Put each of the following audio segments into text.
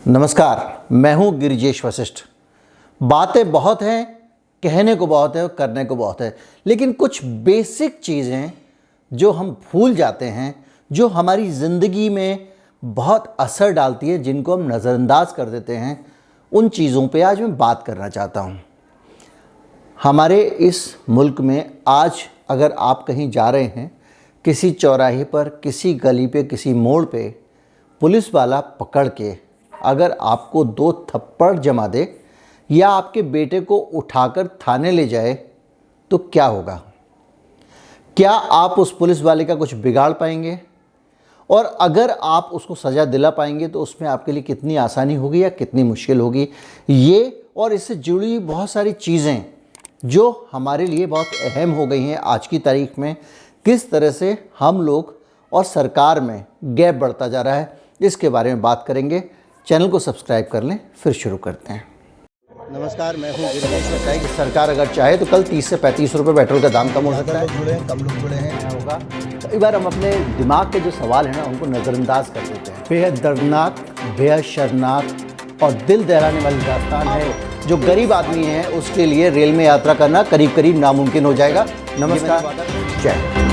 नमस्कार, मैं हूं गिरिजेश वशिष्ठ। बातें बहुत हैं, कहने को बहुत है और करने को बहुत है, लेकिन कुछ बेसिक चीज़ें जो हम भूल जाते हैं, जो हमारी ज़िंदगी में बहुत असर डालती है, जिनको हम नज़रअंदाज कर देते हैं, उन चीज़ों पे आज मैं बात करना चाहता हूं। हमारे इस मुल्क में आज अगर आप कहीं जा रहे हैं, किसी चौराहे पर, किसी गली पे, किसी मोड़ पे, पुलिस वाला पकड़ के अगर आपको 2 थप्पड़ जमा दे या आपके बेटे को उठाकर थाने ले जाए तो क्या होगा? क्या आप उस पुलिस वाले का कुछ बिगाड़ पाएंगे? और अगर आप उसको सज़ा दिला पाएंगे तो उसमें आपके लिए कितनी आसानी होगी या कितनी मुश्किल होगी? ये और इससे जुड़ी बहुत सारी चीज़ें जो हमारे लिए बहुत अहम हो गई हैं आज की तारीख में, किस तरह से हम लोग और सरकार में गैप बढ़ता जा रहा है, इसके बारे में बात करेंगे। चैनल को सब्सक्राइब कर लें, फिर शुरू करते हैं। नमस्कार, मैं हूं गिरिजेश। बताया कि सरकार अगर चाहे तो कल 30 से 35 रुपये पेट्रोल का दाम कम हो सकता है। जुड़े हैं, कम लोग जुड़े हैं, क्या होगा? कई बार हम अपने दिमाग के जो सवाल हैं ना, उनको नज़रअंदाज कर देते हैं। बेहद दर्दनाक, बेहद शर्मनाक और दिल दहलाने वाली दास्तान है। जो गरीब आदमी है उसके लिए रेल में यात्रा करना करीब करीब नामुमकिन हो जाएगा। नमस्कार, जय।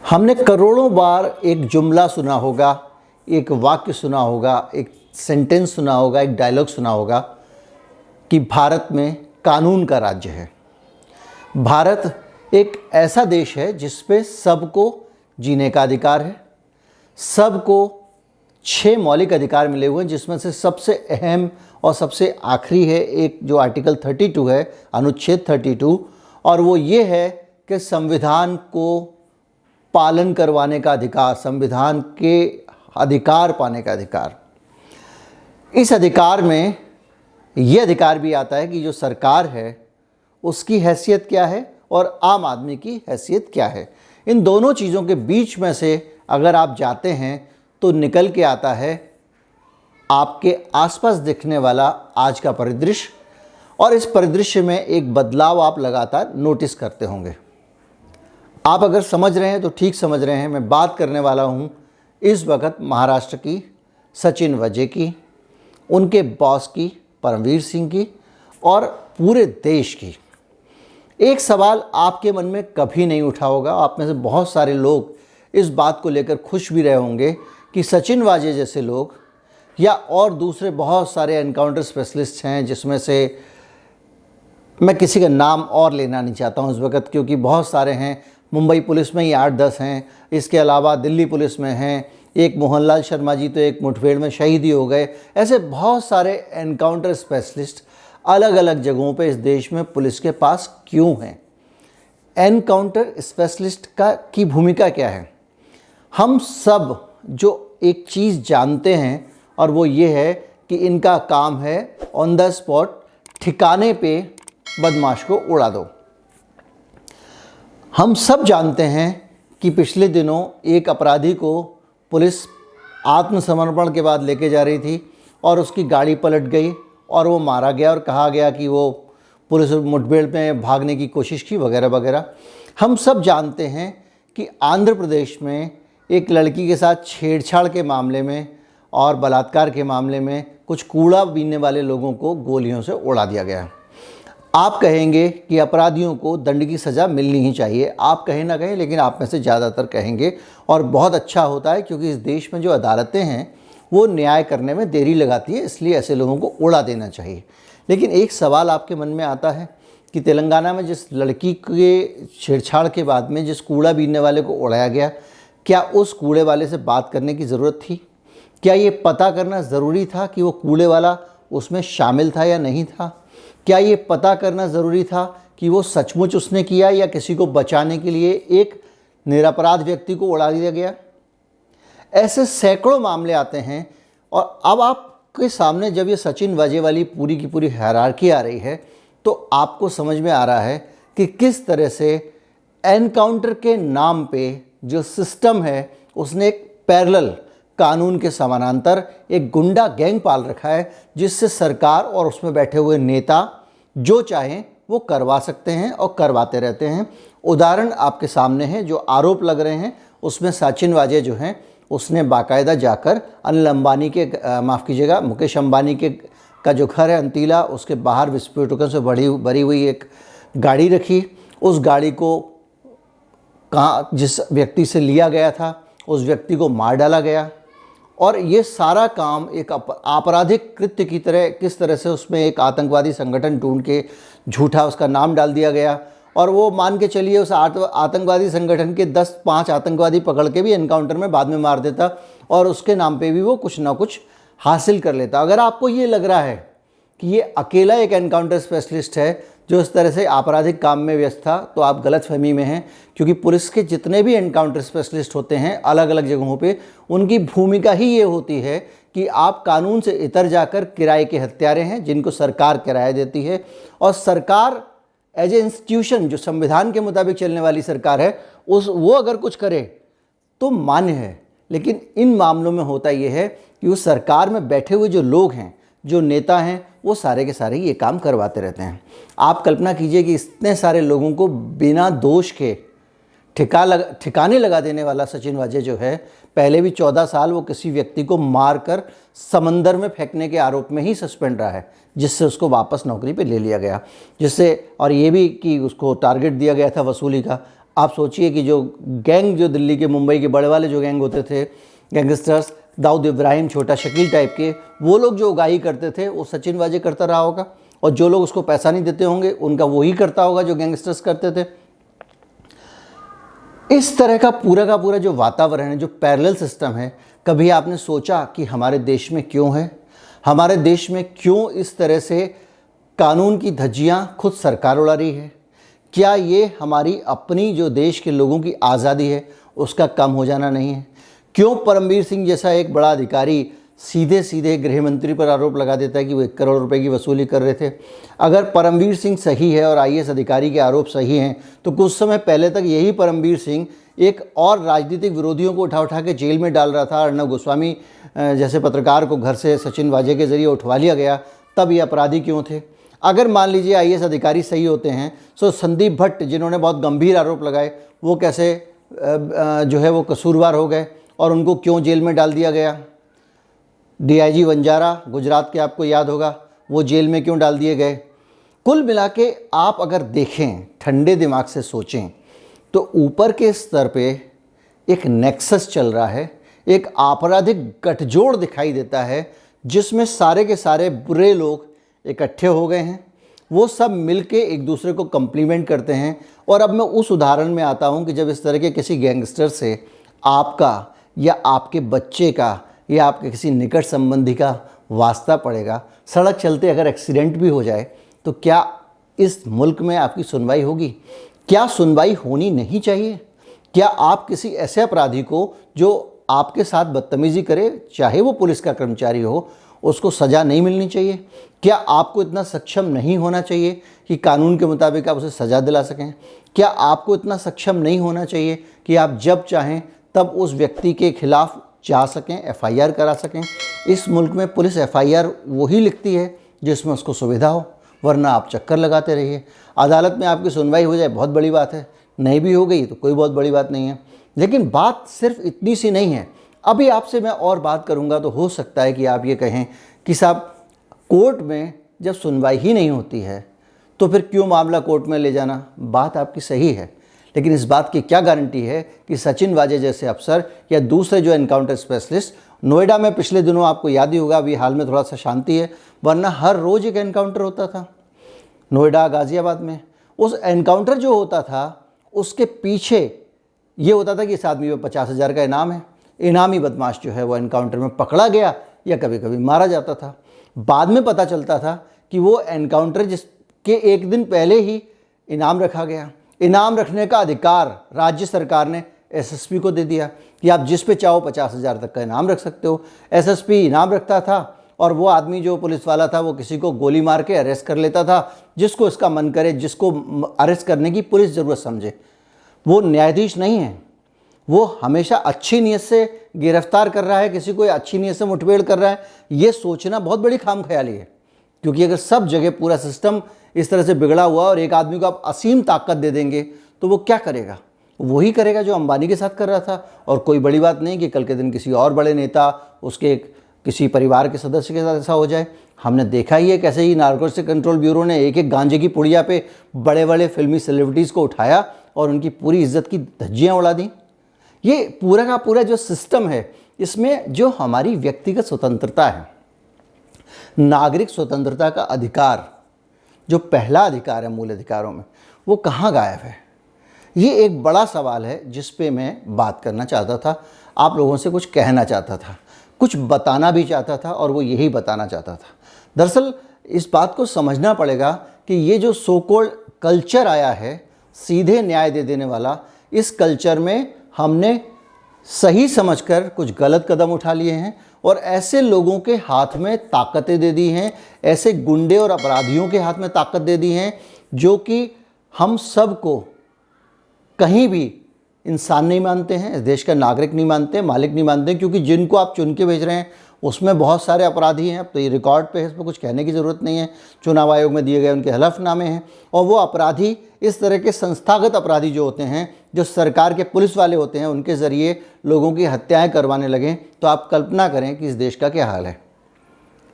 हमने करोड़ों बार एक जुमला सुना होगा, एक वाक्य सुना होगा, एक सेंटेंस सुना होगा, एक डायलॉग सुना होगा कि भारत में कानून का राज्य है। भारत एक ऐसा देश है जिस पे सबको जीने का अधिकार है। सबको 6 मौलिक अधिकार मिले हुए हैं, जिसमें से सबसे अहम और सबसे आखिरी है एक जो आर्टिकल 32 है, अनुच्छेद 32, और वो ये है कि संविधान को पालन करवाने का अधिकार, संविधान के अधिकार पाने का अधिकार। इस अधिकार में ये अधिकार भी आता है कि जो सरकार है उसकी हैसियत क्या है और आम आदमी की हैसियत क्या है। इन दोनों चीज़ों के बीच में से अगर आप जाते हैं तो निकल के आता है आपके आसपास दिखने वाला आज का परिदृश्य, और इस परिदृश्य में एक बदलाव आप लगातार नोटिस करते होंगे। आप अगर समझ रहे हैं तो ठीक समझ रहे हैं। मैं बात करने वाला हूं इस वक्त महाराष्ट्र की सचिन वाजे की, उनके बॉस की परमवीर सिंह की और पूरे देश की। एक सवाल आपके मन में कभी नहीं उठा होगा, आप में से बहुत सारे लोग इस बात को लेकर खुश भी रहे होंगे कि सचिन वाजे जैसे लोग या और दूसरे बहुत सारे एनकाउंटर स्पेशलिस्ट हैं, जिसमें से मैं किसी का नाम और लेना नहीं चाहता हूं इस वक्त, क्योंकि बहुत सारे हैं। मुंबई पुलिस में ही 8-10 हैं, इसके अलावा दिल्ली पुलिस में हैं। एक मोहनलाल शर्मा जी तो एक मुठभेड़ में शहीद ही हो गए। ऐसे बहुत सारे एनकाउंटर स्पेशलिस्ट अलग अलग जगहों पे इस देश में पुलिस के पास क्यों हैं? एनकाउंटर स्पेशलिस्ट की भूमिका क्या है? हम सब जो एक चीज़ जानते हैं और वो ये है कि इनका काम है ऑन द स्पॉट ठिकाने पे बदमाश को उड़ा दो। हम सब जानते हैं कि पिछले दिनों एक अपराधी को पुलिस आत्मसमर्पण के बाद लेके जा रही थी और उसकी गाड़ी पलट गई और वो मारा गया और कहा गया कि वो पुलिस मुठभेड़ में भागने की कोशिश की वगैरह वगैरह। हम सब जानते हैं कि आंध्र प्रदेश में एक लड़की के साथ छेड़छाड़ के मामले में और बलात्कार के मामले में कुछ कूड़ा बीनने वाले लोगों को गोलियों से उड़ा दिया गया। आप कहेंगे कि अपराधियों को दंड की सज़ा मिलनी ही चाहिए। आप कहें ना कहें, लेकिन आप में से ज़्यादातर कहेंगे, और बहुत अच्छा होता है, क्योंकि इस देश में जो अदालतें हैं वो न्याय करने में देरी लगाती है, इसलिए ऐसे लोगों को उड़ा देना चाहिए। लेकिन एक सवाल आपके मन में आता है कि तेलंगाना में जिस लड़की के छेड़छाड़ के बाद में जिस कूड़ा बीनने वाले को उड़ाया गया, क्या उस कूड़े वाले से बात करने की ज़रूरत थी? क्या ये पता करना ज़रूरी था कि वो कूड़े वाला उसमें शामिल था या नहीं था? क्या ये पता करना ज़रूरी था कि वो सचमुच उसने किया या किसी को बचाने के लिए एक निरपराध व्यक्ति को उड़ा दिया गया? ऐसे सैकड़ों मामले आते हैं, और अब आपके सामने जब ये सचिन वाजे वाली पूरी की पूरी हायरार्की आ रही है तो आपको समझ में आ रहा है कि किस तरह से एनकाउंटर के नाम पे जो सिस्टम है उसने एक पैरेलल कानून के समानांतर एक गुंडा गैंग पाल रखा है, जिससे सरकार और उसमें बैठे हुए नेता जो चाहें वो करवा सकते हैं और करवाते रहते हैं। उदाहरण आपके सामने है, जो आरोप लग रहे हैं उसमें सचिन वाजे जो हैं उसने बाकायदा जाकर अनिल अंबानी के माफ़ कीजिएगा मुकेश अंबानी के का जो घर है अंतीला, उसके बाहर विस्फोटकों से भरी हुई एक गाड़ी रखी। उस गाड़ी को कहाँ जिस व्यक्ति से लिया गया था उस व्यक्ति को मार डाला गया। और ये सारा काम एक आपराधिक कृत्य की तरह किस तरह से उसमें एक आतंकवादी संगठन ढूंढ के झूठा उसका नाम डाल दिया गया। और वो मान के चलिए उस आतंकवादी संगठन के 10-5 आतंकवादी पकड़ के भी एनकाउंटर में बाद में मार देता और उसके नाम पे भी वो कुछ ना कुछ हासिल कर लेता। अगर आपको ये लग रहा है कि ये अकेला एक एनकाउंटर स्पेशलिस्ट है जो इस तरह से आपराधिक काम में व्यस्त था, तो आप गलतफहमी में हैं। क्योंकि पुलिस के जितने भी एनकाउंटर स्पेशलिस्ट होते हैं अलग अलग जगहों पे, उनकी भूमिका ही ये होती है कि आप कानून से इतर जाकर किराए के हत्यारे हैं जिनको सरकार किराया देती है। और सरकार एज ए इंस्टीट्यूशन जो संविधान के मुताबिक चलने वाली सरकार है, वो अगर कुछ करे तो मान्य है। लेकिन इन मामलों में होता ये है कि उस सरकार में बैठे हुए जो लोग हैं, जो नेता हैं, वो सारे के सारे ये काम करवाते रहते हैं। आप कल्पना कीजिए कि इतने सारे लोगों को बिना दोष के ठिकाने लगा देने वाला सचिन वाजे जो है, पहले भी 14 साल वो किसी व्यक्ति को मारकर समंदर में फेंकने के आरोप में ही सस्पेंड रहा है, जिससे उसको वापस नौकरी पे ले लिया गया। जिससे और ये भी कि उसको टारगेट दिया गया था वसूली का। आप सोचिए कि जो गैंग जो दिल्ली के मुंबई के बड़े वाले जो गैंग होते थे, गैंगस्टर्स, दाऊद इब्राहिम, छोटा शकील टाइप के, वो लोग जो उगाही करते थे वो सचिन वाजे करता रहा होगा। और जो लोग उसको पैसा नहीं देते होंगे उनका वही करता होगा जो गैंगस्टर्स करते थे। इस तरह का पूरा जो वातावरण है, जो पैरेलल सिस्टम है, कभी आपने सोचा कि हमारे देश में क्यों है? हमारे देश में क्यों इस तरह से कानून की धज्जियां खुद सरकार उड़ा रही है? क्या ये हमारी अपनी जो देश के लोगों की आज़ादी है उसका कम हो जाना नहीं है? क्यों परमवीर सिंह जैसा एक बड़ा अधिकारी सीधे गृह मंत्री पर आरोप लगा देता है कि वो 1 करोड़ रुपए की वसूली कर रहे थे? अगर परमवीर सिंह सही है और आईएएस अधिकारी के आरोप सही हैं, तो कुछ समय पहले तक यही परमवीर सिंह एक और राजनीतिक विरोधियों को उठा के जेल में डाल रहा था। अर्नब गोस्वामी जैसे पत्रकार को घर से सचिन वाजे के ज़रिए उठवा लिया गया, तब ये अपराधी क्यों थे? अगर मान लीजिए आईएएस अधिकारी सही होते हैं, तो संदीप भट्ट जिन्होंने बहुत गंभीर आरोप लगाए, वो कैसे जो है वो कसूरवार हो गए और उनको क्यों जेल में डाल दिया गया? डीआईजी वंजारा गुजरात के, आपको याद होगा, वो जेल में क्यों डाल दिए गए? कुल मिला के आप अगर देखें, ठंडे दिमाग से सोचें, तो ऊपर के स्तर पे एक नेक्सस चल रहा है, एक आपराधिक गठजोड़ दिखाई देता है जिसमें सारे के सारे बुरे लोग इकट्ठे हो गए हैं। वो सब मिलके एक दूसरे को कम्प्लीमेंट करते हैं। और अब मैं उस उदाहरण में आता हूँ कि जब इस तरह के किसी गैंगस्टर से आपका या आपके बच्चे का या आपके किसी निकट संबंधी का वास्ता पड़ेगा, सड़क चलते अगर एक्सीडेंट भी हो जाए, तो क्या इस मुल्क में आपकी सुनवाई होगी? क्या सुनवाई होनी नहीं चाहिए? क्या आप किसी ऐसे अपराधी को जो आपके साथ बदतमीज़ी करे, चाहे वो पुलिस का कर्मचारी हो, उसको सज़ा नहीं मिलनी चाहिए? क्या आपको इतना सक्षम नहीं होना चाहिए कि कानून के मुताबिक आप उसे सज़ा दिला सकें? क्या आपको इतना सक्षम नहीं होना चाहिए कि आप जब चाहें तब उस व्यक्ति के खिलाफ जा सकें, एफआईआर करा सकें? इस मुल्क में पुलिस एफआईआर वही लिखती है जिसमें उसको सुविधा हो, वरना आप चक्कर लगाते रहिए। अदालत में आपकी सुनवाई हो जाए, बहुत बड़ी बात है, नहीं भी हो गई तो कोई बहुत बड़ी बात नहीं है। लेकिन बात सिर्फ इतनी सी नहीं है। अभी आपसे मैं और बात करूंगा तो हो सकता है कि आप ये कहें कि साहब, कोर्ट में जब सुनवाई ही नहीं होती है तो फिर क्यों मामला कोर्ट में ले जाना? बात आपकी सही है, लेकिन इस बात की क्या गारंटी है कि सचिन वाजे जैसे अफसर या दूसरे जो एनकाउंटर स्पेशलिस्ट, नोएडा में पिछले दिनों आपको याद ही होगा, अभी हाल में थोड़ा सा शांति है, वरना हर रोज़ एक एनकाउंटर होता था नोएडा, गाज़ियाबाद में। उस एनकाउंटर जो होता था उसके पीछे ये होता था कि इस आदमी पर 50,000 का इनाम है, इनामी बदमाश जो है वो एनकाउंटर में पकड़ा गया या कभी कभी मारा जाता था। बाद में पता चलता था कि वो एनकाउंटर जिसके एक दिन पहले ही इनाम रखा गया। इनाम रखने का अधिकार राज्य सरकार ने एसएसपी को दे दिया कि आप जिस पे चाहो 50,000 तक का इनाम रख सकते हो। एसएसपी इनाम रखता था और वो आदमी जो पुलिस वाला था वो किसी को गोली मार के अरेस्ट कर लेता था, जिसको इसका मन करे, जिसको अरेस्ट करने की पुलिस ज़रूरत समझे। वो न्यायाधीश नहीं है, वो हमेशा अच्छी नीयत से गिरफ्तार कर रहा है किसी को, अच्छी नीयत से मुठभेड़ कर रहा है। ये सोचना बहुत बड़ी खामख्याली है, क्योंकि अगर सब जगह पूरा सिस्टम इस तरह से बिगड़ा हुआ और एक आदमी को आप असीम ताकत दे देंगे तो वो क्या करेगा? वही करेगा जो अंबानी के साथ कर रहा था। और कोई बड़ी बात नहीं कि कल के दिन किसी और बड़े नेता, उसके किसी परिवार के सदस्य के साथ ऐसा हो जाए। हमने देखा ही है कैसे ही नारकोटिक्स कंट्रोल ब्यूरो ने एक एक गांजे की पुड़िया पे बड़े बड़े फिल्मी सेलिब्रिटीज़ को उठाया और उनकी पूरी इज्जत की धज्जियाँ उड़ा दी। ये पूरा का पूरा जो सिस्टम है, इसमें जो हमारी व्यक्तिगत स्वतंत्रता है, नागरिक स्वतंत्रता का अधिकार, जो पहला अधिकार है मूल अधिकारों में, वो कहाँ गायब है? ये एक बड़ा सवाल है जिस पे मैं बात करना चाहता था, आप लोगों से कुछ कहना चाहता था, कुछ बताना भी चाहता था, और वो यही बताना चाहता था। दरअसल इस बात को समझना पड़ेगा कि ये जो सो कॉल्ड कल्चर आया है सीधे न्याय दे देने वाला, इस कल्चर में हमने सही समझकर कुछ गलत कदम उठा लिए हैं और ऐसे लोगों के हाथ में ताकतें दे दी हैं, ऐसे गुंडे और अपराधियों के हाथ में ताकत दे दी हैं जो कि हम सब को कहीं भी इंसान नहीं मानते हैं, इस देश का नागरिक नहीं मानते, मालिक नहीं मानते, क्योंकि जिनको आप चुन के भेज रहे हैं उसमें बहुत सारे अपराधी हैं। अब तो ये रिकॉर्ड पे है, इस पर कुछ कहने की ज़रूरत नहीं है। चुनाव आयोग में दिए गए उनके हलफनामे हैं, और वो अपराधी इस तरह के संस्थागत अपराधी जो होते हैं, जो सरकार के पुलिस वाले होते हैं, उनके ज़रिए लोगों की हत्याएं करवाने लगें, तो आप कल्पना करें कि इस देश का क्या हाल है।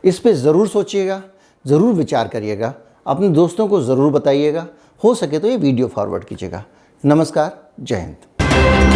इस पर ज़रूर सोचिएगा, ज़रूर विचार करिएगा, अपने दोस्तों को ज़रूर बताइएगा, हो सके तो ये वीडियो फॉरवर्ड कीजिएगा। नमस्कार, जय हिंद।